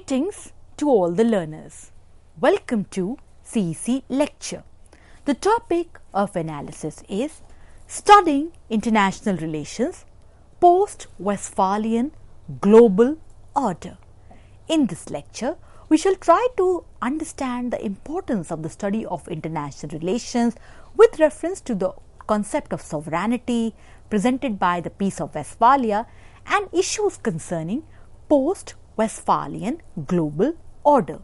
Greetings to all the learners. Welcome to CEC lecture. The topic of analysis is Studying International Relations, Post-Westphalian Global Order. In this lecture, we shall try to understand the importance of the study of international relations with reference to the concept of sovereignty presented by the Peace of Westphalia and issues concerning post-Westphalian global order.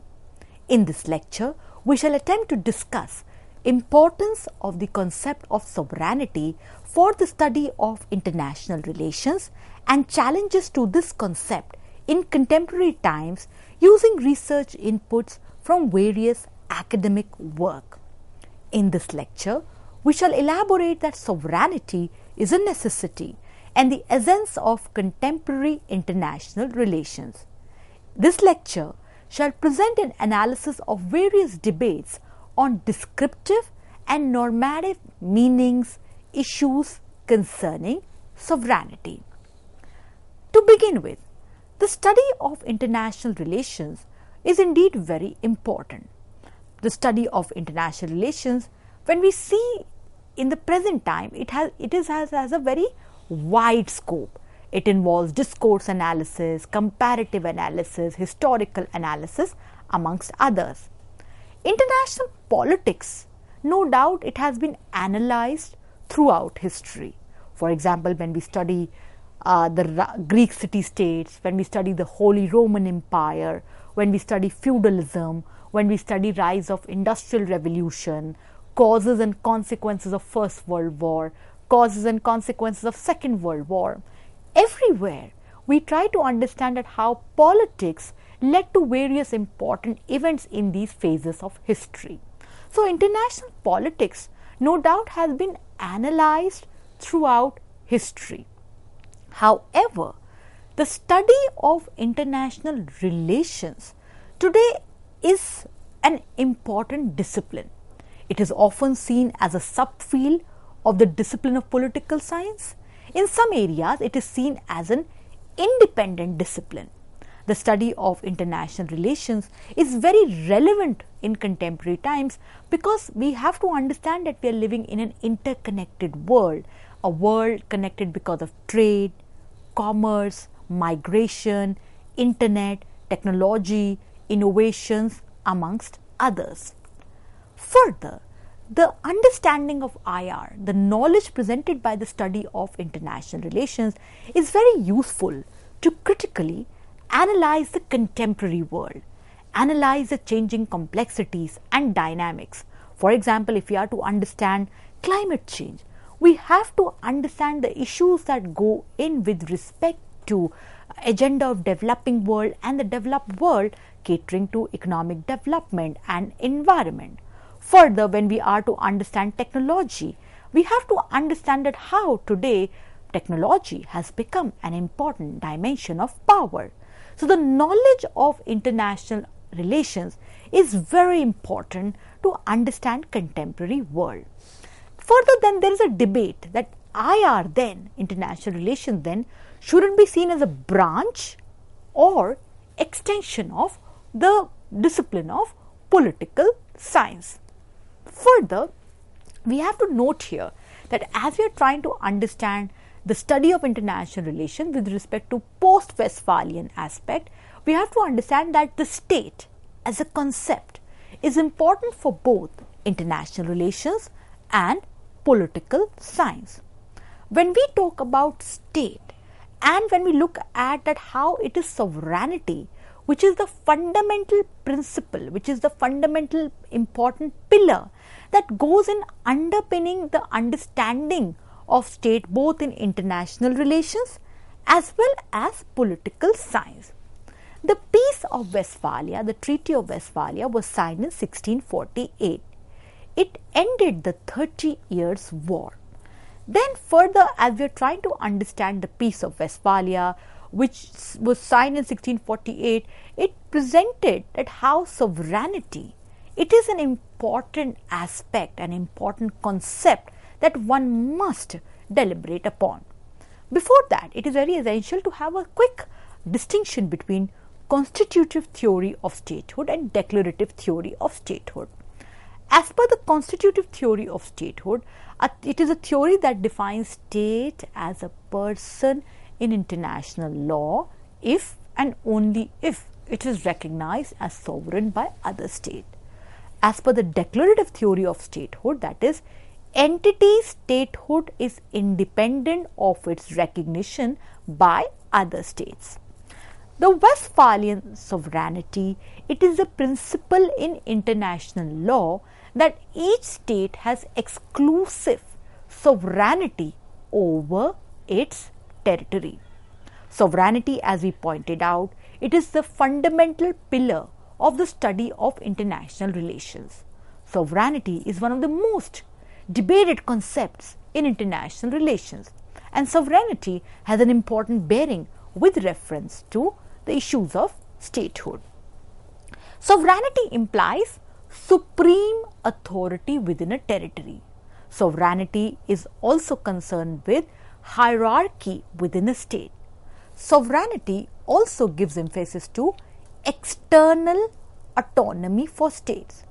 In this lecture, we shall attempt to discuss importance of the concept of sovereignty for the study of international relations and challenges to this concept in contemporary times using research inputs from various academic work. In this lecture, we shall elaborate that sovereignty is a necessity and the essence of contemporary international relations. This lecture shall present an analysis of various debates on descriptive and normative meanings, issues concerning sovereignty. To begin with, the study of international relations is indeed very important. The study of international relations, when we see in the present time, it has a very wide scope. It involves discourse analysis, comparative analysis, historical analysis, amongst others. International politics, no doubt it has been analyzed throughout history. For example, when we study the Greek city-states, when we study the Holy Roman Empire, when we study feudalism, when we study rise of Industrial Revolution, causes and consequences of First World War, causes and consequences of Second World War. Everywhere, we try to understand that how politics led to various important events in these phases of history. So, international politics no doubt has been analyzed throughout history. However, the study of international relations today is an important discipline. It is often seen as a subfield of the discipline of political science. In some areas, it is seen as an independent discipline. The study of international relations is very relevant in contemporary times because we have to understand that we are living in an interconnected world, a world connected because of trade, commerce, migration, internet, technology, innovations, amongst others. Further, the understanding of IR, the knowledge presented by the study of international relations, is very useful to critically analyze the contemporary world, analyze the changing complexities and dynamics. For example, if we are to understand climate change, we have to understand the issues that go in with respect to agenda of developing world and the developed world catering to economic development and environment. Further, when we are to understand technology, we have to understand that how today technology has become an important dimension of power. So, the knowledge of international relations is very important to understand contemporary world. Further, then there is a debate that IR then, international relations then, shouldn't be seen as a branch or extension of the discipline of political science. Further, we have to note here that as we are trying to understand the study of international relations with respect to post-Westphalian aspect, we have to understand that the state as a concept is important for both international relations and political science. When we talk about state and when we look at that how it is sovereignty, which is the fundamental principle, which is the fundamental important pillar that goes in underpinning the understanding of state both in international relations as well as political science. The Peace of Westphalia, the Treaty of Westphalia, was signed in 1648. It ended the 30 Years' War. Then further, as we are trying to understand the Peace of Westphalia, which was signed in 1648, it presented that how sovereignty, it is an important aspect, an important concept that one must deliberate upon. Before that, it is very essential to have a quick distinction between constitutive theory of statehood and declarative theory of statehood. As per the constitutive theory of statehood, it is a theory that defines state as a person in international law if and only if it is recognized as sovereign by other state. As per the declarative theory of statehood, that is, entity statehood is independent of its recognition by other states. The Westphalian sovereignty, it is a principle in international law that each state has exclusive sovereignty over its territory. Sovereignty, as we pointed out, it is the fundamental pillar of the study of international relations. Sovereignty is one of the most debated concepts in international relations, and sovereignty has an important bearing with reference to the issues of statehood. Sovereignty implies supreme authority within a territory. Sovereignty is also concerned with hierarchy within a state. Sovereignty also gives emphasis to external autonomy for states.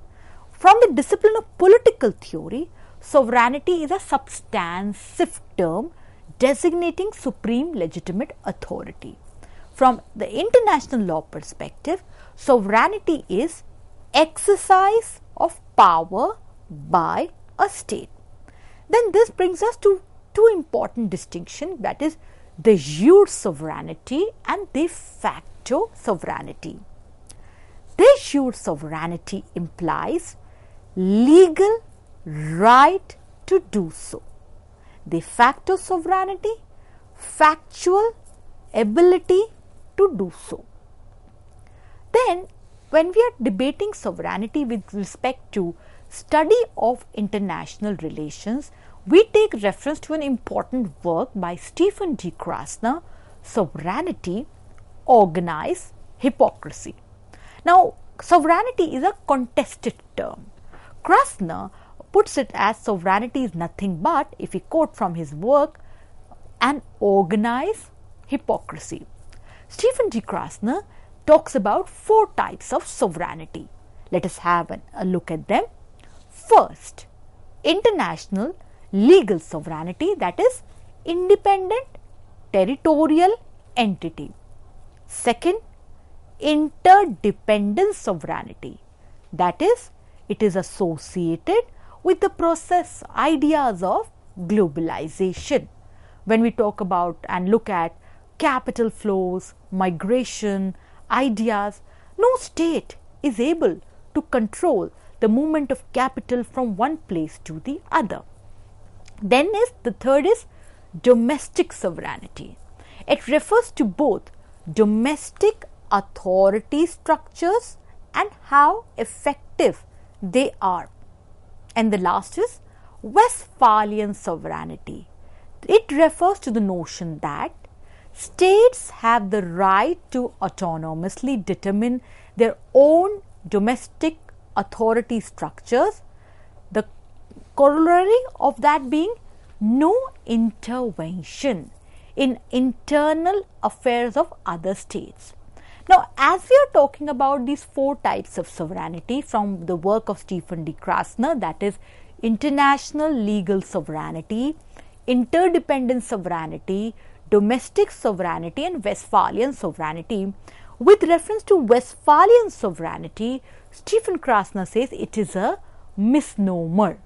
From the discipline of political theory, sovereignty is a substantive term designating supreme legitimate authority. From the international law perspective, sovereignty is exercise of power by a state. Then this brings us to two important distinctions, that is de jure sovereignty and de facto sovereignty. De jure sovereignty implies legal right to do so. De facto sovereignty, factual ability to do so. Then, when we are debating sovereignty with respect to study of international relations, we take reference to an important work by Stephen D. Krasner, Sovereignty, Organized Hypocrisy. Now, sovereignty is a contested term. Krasner puts it as sovereignty is nothing but, if we quote from his work, an organized hypocrisy. Stephen D. Krasner talks about four types of sovereignty. Let us have a look at them. First, international legal sovereignty, that is independent territorial entity. Second, interdependent sovereignty, that is, it is associated with the process ideas of globalization. When we talk about and look at capital flows, migration, ideas, no state is able to control the movement of capital from one place to the other. Then the third is domestic sovereignty. It refers to both domestic authority structures and how effective they are. And the last is Westphalian sovereignty. It refers to the notion that states have the right to autonomously determine their own domestic authority structures, the corollary of that being no intervention in internal affairs of other states. Now, as we are talking about these four types of sovereignty from the work of Stephen D. Krasner, that is international legal sovereignty, interdependent sovereignty, domestic sovereignty and Westphalian sovereignty. With reference to Westphalian sovereignty, Stephen Krasner says it is a misnomer.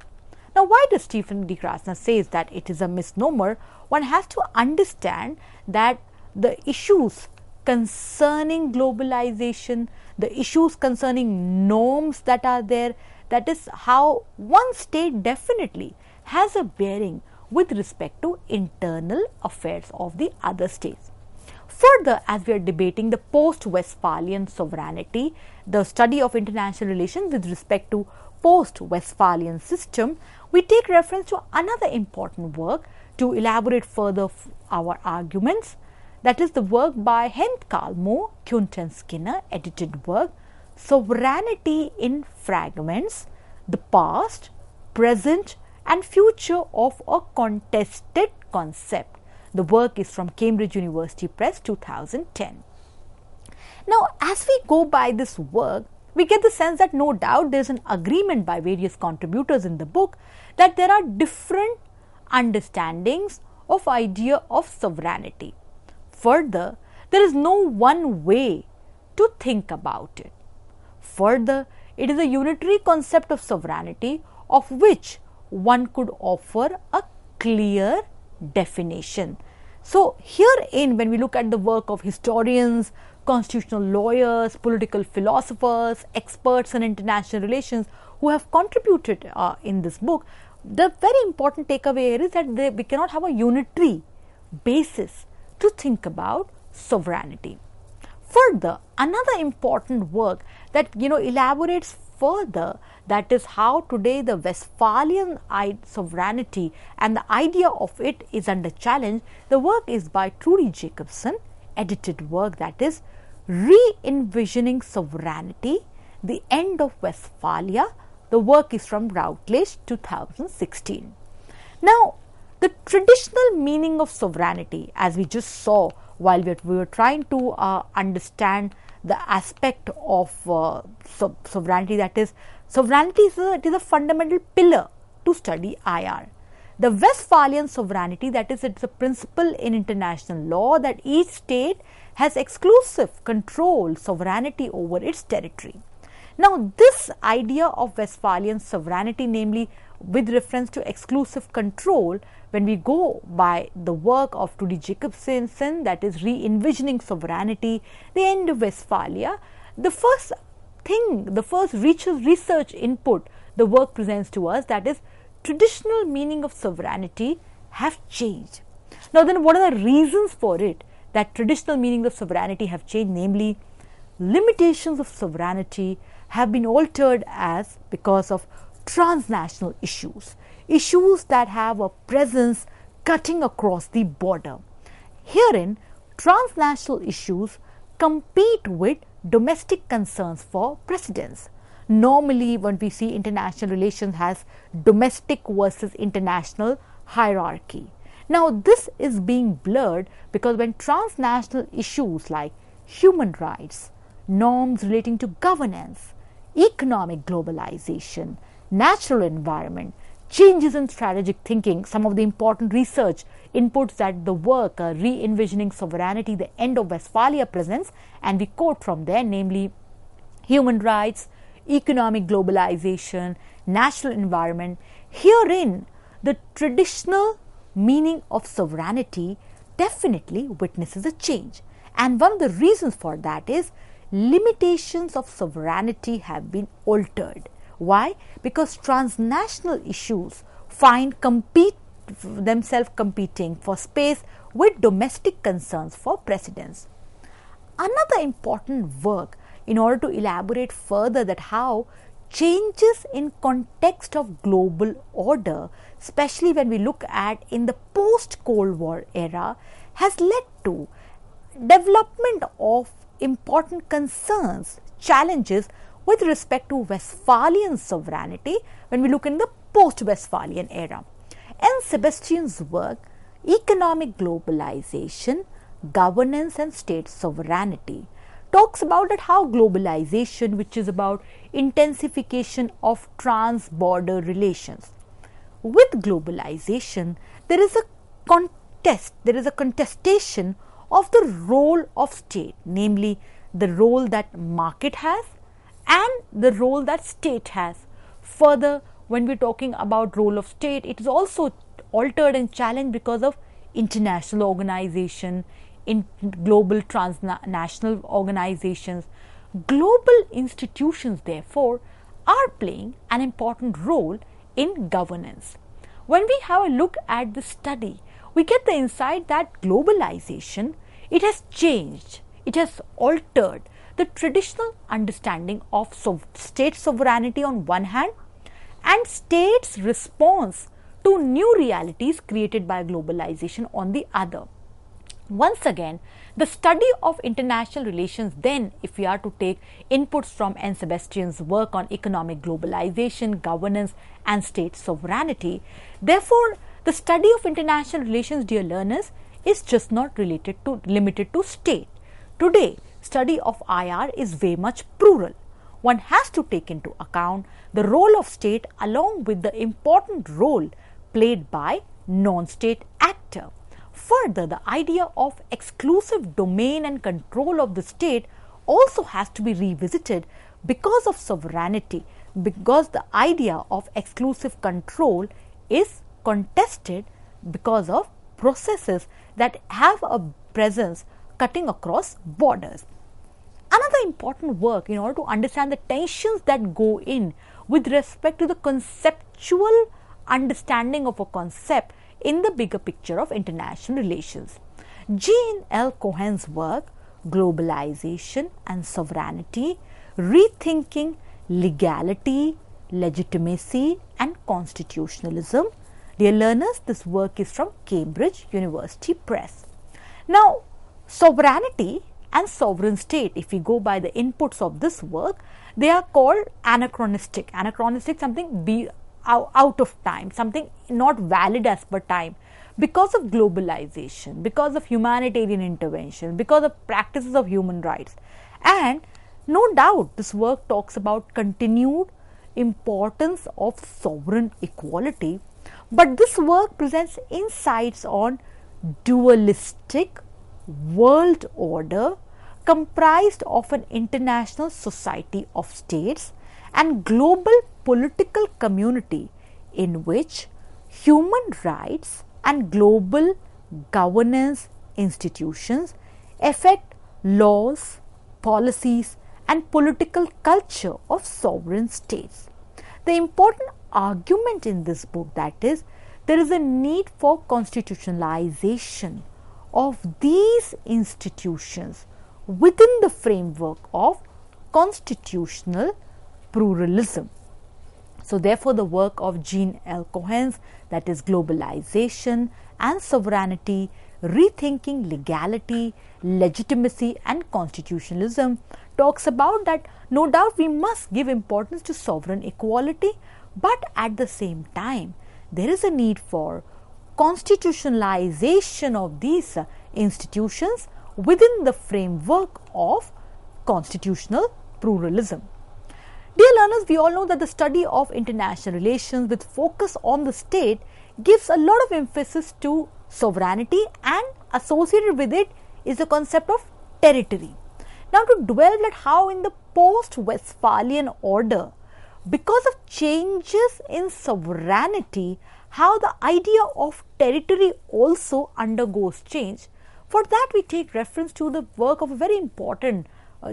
Now, why does Stephen D. Krasner say that it is a misnomer? One has to understand that the issues concerning globalization, the issues concerning norms that are there, that is how one state definitely has a bearing with respect to internal affairs of the other states. Further, as we are debating the post-Westphalian sovereignty, the study of international relations with respect to post-Westphalian system, we take reference to another important work to elaborate further our arguments. That is the work by Henth Kalmo, Kunt and Skinner, edited work, Sovereignty in Fragments, the Past, Present and Future of a Contested Concept. The work is from Cambridge University Press, 2010. Now, as we go by this work, we get the sense that no doubt there is an agreement by various contributors in the book that there are different understandings of idea of sovereignty. Further, there is no one way to think about it. Further, it is a unitary concept of sovereignty of which one could offer a clear definition. So, herein, when we look at the work of historians, constitutional lawyers, political philosophers, experts in international relations who have contributed in this book, the very important takeaway here is that we cannot have a unitary basis to think about sovereignty. Further, another important work that elaborates further, that is how today the Westphalian sovereignty and the idea of it is under challenge. The work is by Trudy Jacobson, edited work, that is Re-envisioning Sovereignty, the End of Westphalia. The work is from Routledge, 2016. Now, the traditional meaning of sovereignty, as we just saw while we were trying to understand the aspect of sovereignty, that is, sovereignty is a fundamental pillar to study IR. The Westphalian sovereignty, that is, it's a principle in international law that each state has exclusive control, sovereignty over its territory. Now, this idea of Westphalian sovereignty, namely with reference to exclusive control, when we go by the work of Trudy Jacobson, that is Re-envisioning Sovereignty, the End of Westphalia, the first research input the work presents to us, that is, traditional meaning of sovereignty have changed. Now, then what are the reasons for it that traditional meaning of sovereignty have changed? Namely, limitations of sovereignty have been altered as because of transnational issues that have a presence cutting across the border. Herein, transnational issues compete with domestic concerns for precedence. Normally, when we see international relations has domestic versus international hierarchy. Now, this is being blurred because when transnational issues like human rights, norms relating to governance, economic globalization, natural environment, changes in strategic thinking, some of the important research inputs that the work Re-envisioning Sovereignty, the End of Westphalia presents, and we quote from there, namely human rights, economic globalization, natural environment. Herein, the traditional meaning of sovereignty definitely witnesses a change, and one of the reasons for that is limitations of sovereignty have been altered. Why? Because transnational issues themselves competing for space with domestic concerns for precedence. Another important work in order to elaborate further that how changes in context of global order, especially when we look at in the post-Cold War era, has led to development of important concerns, challenges with respect to Westphalian sovereignty when we look in the post-Westphalian era. In Sebastian's work, Economic Globalization, Governance and State Sovereignty, talks about that how globalization, which is about intensification of trans-border relations. With globalization, there is a contestation of the role of state, namely the role that market has and the role that state has. Further, when we are talking about role of state, it is also altered and challenged because of international organization, in global transnational organizations. Global institutions, therefore, are playing an important role in governance. When we have a look at the study, we get the insight that globalization, it has changed, it has altered the traditional understanding of state sovereignty on one hand and states' response to new realities created by globalization on the other. Once again, the study of international relations then, if we are to take inputs from N. Sebastian's work on economic globalization, governance and state sovereignty, therefore, the study of international relations, dear learners, is just not limited to state. Today, study of IR is very much plural. One has to take into account the role of state along with the important role played by non-state actor. Further, the idea of exclusive domain and control of the state also has to be revisited because of sovereignty, because the idea of exclusive control is contested because of processes that have a presence cutting across borders. Another important work in order to understand the tensions that go in with respect to the conceptual understanding of a concept in the bigger picture of international relations. Jean L. Cohen's work, Globalization and Sovereignty, Rethinking Legality, Legitimacy and Constitutionalism. Dear learners, this work is from Cambridge University Press. Now, sovereignty and sovereign state, if we go by the inputs of this work, they are called anachronistic. Anachronistic, something out of time, something not valid as per time, because of globalization, because of humanitarian intervention, because of practices of human rights. And no doubt this work talks about continued importance of sovereign equality, but this work presents insights on dualistic world order comprised of an international society of states and global political community in which human rights and global governance institutions affect laws, policies and political culture of sovereign states. The important argument in this book, that is, there is a need for constitutionalization of these institutions within the framework of constitutional pluralism. So therefore, the work of Jean L. Cohen's, that is Globalization and Sovereignty, Rethinking Legality, Legitimacy and Constitutionalism, talks about that no doubt we must give importance to sovereign equality, but at the same time there is a need for constitutionalization of these institutions within the framework of constitutional pluralism. Dear learners, we all know that the study of international relations with focus on the state gives a lot of emphasis to sovereignty, and associated with it is the concept of territory. Now, to dwell at how in the post-Westphalian order, because of changes in sovereignty, how the idea of territory also undergoes change. For that, we take reference to the work of a very important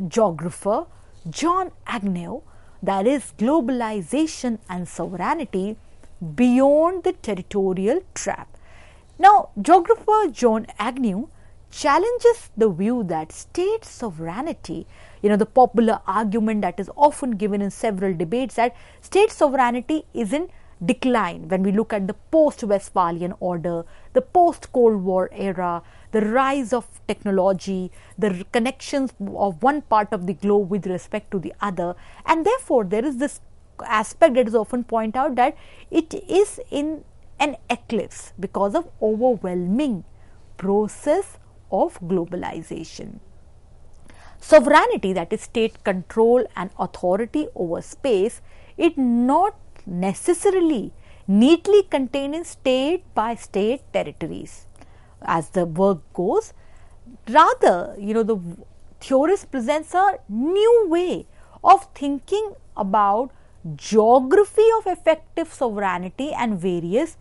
geographer, John Agnew, that is Globalization and Sovereignty Beyond the Territorial Trap. Now, geographer John Agnew challenges the view that state sovereignty, the popular argument that is often given in several debates, that state sovereignty is in decline when we look at the post-Westphalian order, the post-Cold War era, the rise of technology, the connections of one part of the globe with respect to the other, and therefore there is this aspect that is often pointed out that it is in an eclipse because of overwhelming process of globalization. Sovereignty, that is state control and authority over space, it not necessarily neatly contained in state by state territories as the work goes. Rather, the theorist presents a new way of thinking about geography of effective sovereignty and various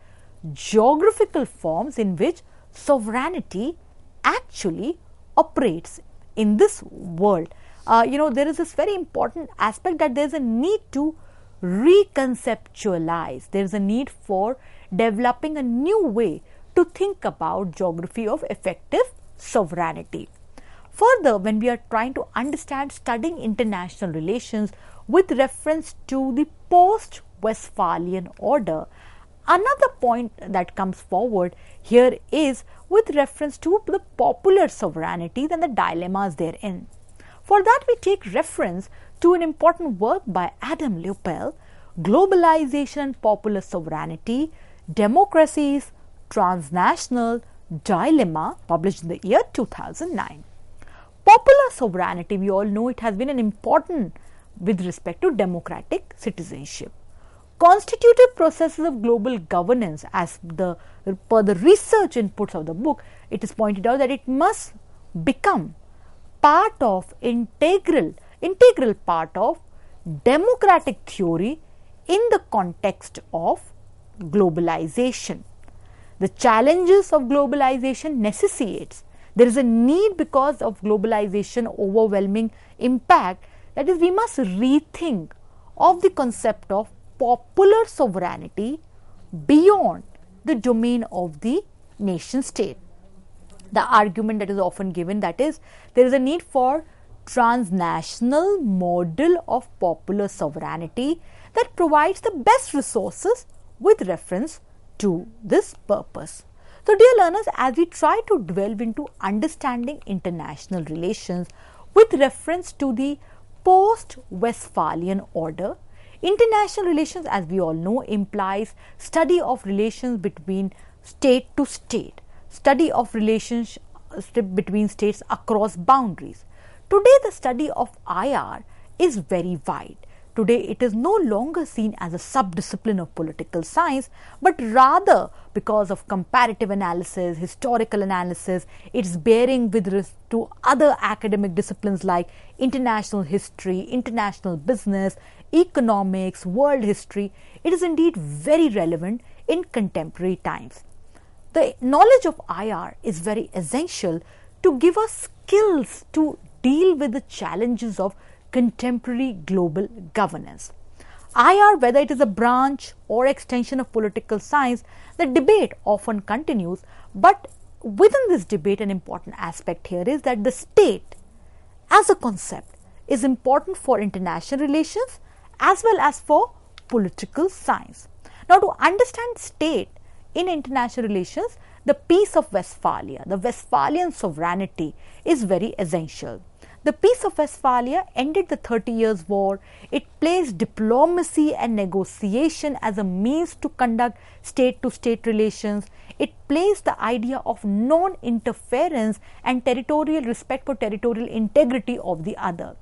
geographical forms in which sovereignty actually operates in this world. There is this very important aspect that there is a need to reconceptualize. There is a need for developing a new way to think about geography of effective sovereignty. Further, when we are trying to understand studying international relations with reference to the post-Westphalian order, another point that comes forward here is with reference to the popular sovereignties and the dilemmas therein. For that, we take reference to an important work by Adam Leupel, Globalization and Popular Sovereignty, Democracies, Transnational Dilemma, published in the year 2009. Popular sovereignty, we all know it has been an important with respect to democratic citizenship. Constitutive processes of global governance, as per the research inputs of the book, it is pointed out that it must become part of integral part of democratic theory in the context of globalization. The challenges of globalization necessitates, there is a need because of globalization overwhelming impact, that is, we must rethink of the concept of popular sovereignty beyond the domain of the nation state. The argument that is often given, that is, there is a need for transnational model of popular sovereignty that provides the best resources with reference to this purpose. So, dear learners, as we try to delve into understanding international relations with reference to the post-Westphalian order, international relations, as we all know, implies study of relations between state to state, study of relationship between states across boundaries. Today, the study of IR is very wide. Today, it is no longer seen as a subdiscipline of political science, but rather because of comparative analysis, historical analysis, its bearing with respect to other academic disciplines like international history, international business, economics, world history. It is indeed very relevant in contemporary times. The knowledge of IR is very essential to give us skills to deal with the challenges of contemporary global governance. IR, whether it is a branch or extension of political science, the debate often continues, but within this debate, an important aspect here is that the state as a concept is important for international relations as well as for political science. Now, to understand state in international relations, the Peace of Westphalia, the Westphalian sovereignty is very essential. The Peace of Westphalia ended the 30 Years' War. It placed diplomacy and negotiation as a means to conduct state-to-state relations. It placed the idea of non-interference and territorial respect for territorial integrity of the other.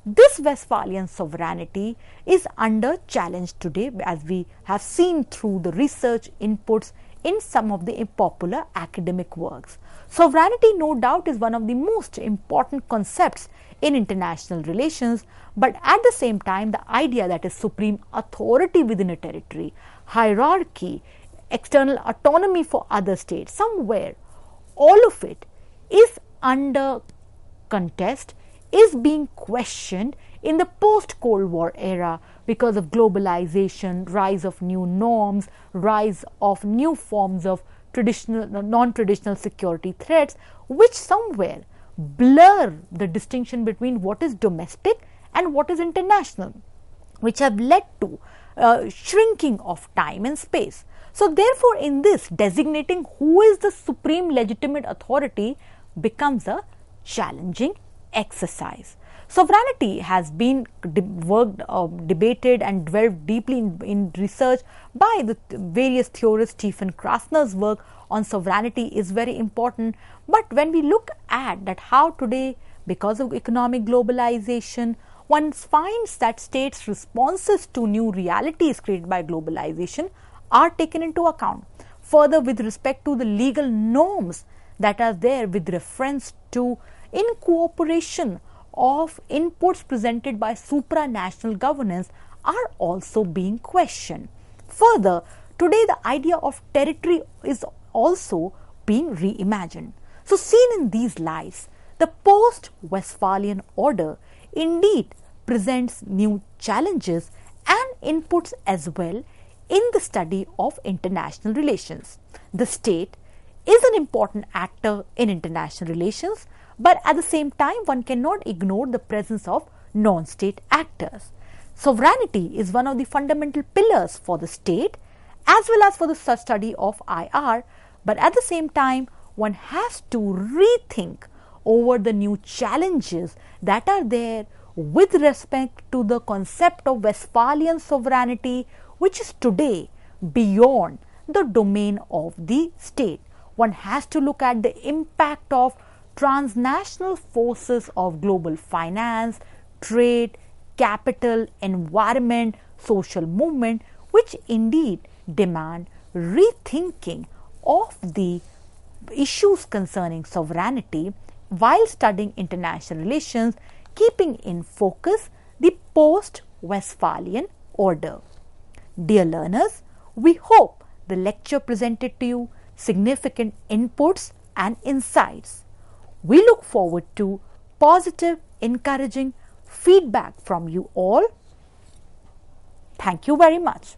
This Westphalian sovereignty is under challenge today, as we have seen through the research inputs in some of the popular academic works. Sovereignty, no doubt, is one of the most important concepts in international relations, but at the same time, the idea that is supreme authority within a territory, hierarchy, external autonomy for other states, somewhere all of it is under contest, is being questioned in the post-Cold War era because of globalization, rise of new norms, rise of new forms of traditional, non-traditional security threats, which somewhere blur the distinction between what is domestic and what is international, which have led to shrinking of time and space. So, therefore, in this, designating who is the supreme legitimate authority becomes a challenging exercise. Sovereignty has been debated and dwelled deeply in research by the various theorists. Stephen Krasner's work on sovereignty is very important. But when we look at that how today, because of economic globalization, one finds that states' responses to new realities created by globalization are taken into account. Further, with respect to the legal norms that are there with reference to incorporation of inputs presented by supranational governance are also being questioned. Further, today the idea of territory is also being reimagined. So, seen in these lights, the post-Westphalian order indeed presents new challenges and inputs as well in the study of international relations. The state is an important actor in international relations, but at the same time, one cannot ignore the presence of non-state actors. Sovereignty is one of the fundamental pillars for the state as well as for the study of IR, but at the same time, one has to rethink over the new challenges that are there with respect to the concept of Westphalian sovereignty, which is today beyond the domain of the state. One has to look at the impact of transnational forces of global finance, trade, capital, environment, social movement, which indeed demand rethinking of the issues concerning sovereignty while studying international relations, keeping in focus the post-Westphalian order. Dear learners, we hope the lecture presented to you significant inputs and insights. We look forward to positive, encouraging feedback from you all. Thank you very much.